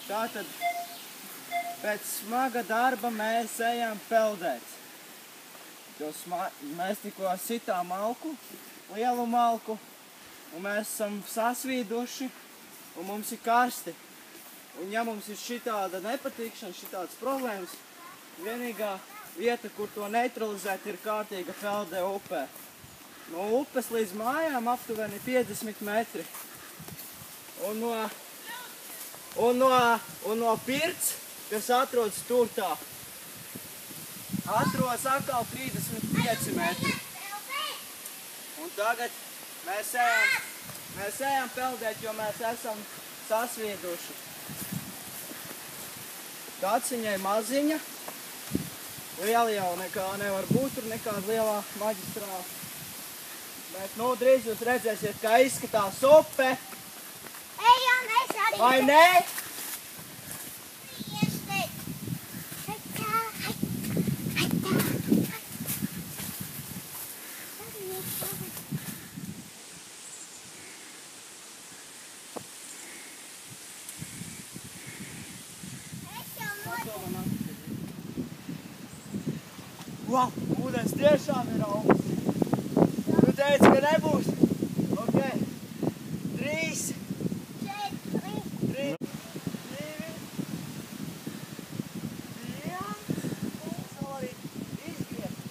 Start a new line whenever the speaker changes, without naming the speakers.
Tātad pēc smaga darba mēs ejam peldēt. Mēs tikko sitām malku, lielu malku, un mēs esam sasvīduši, un mums ir karsti. Un ja mums ir šitāda nepatikšana, šitādas problēmas, vienīgā vieta, kur to neutralizēt, ir kārtīga pelde upē. No upes līdz mājām aptuveni 50 metri. Un no pirts, kas atrodas tur tā, atrodas atkal 35 metri. Un tagad mēs ejam peldēt, jo mēs esam sasvieduši. Kaciņai maziņa, liela jau nekā nevar būt, tur nekāda lielā maģistrāla. Bet nu drīz jūs redzēsiet, kā izskatās upe.
Ejam, es arī.
Vai ne? Wow, ūdens tiešām ir augsts. Tu teici, ka nebūs? Ok. 3, 4, 3, 2, 1. Un vēl arī izgriezt.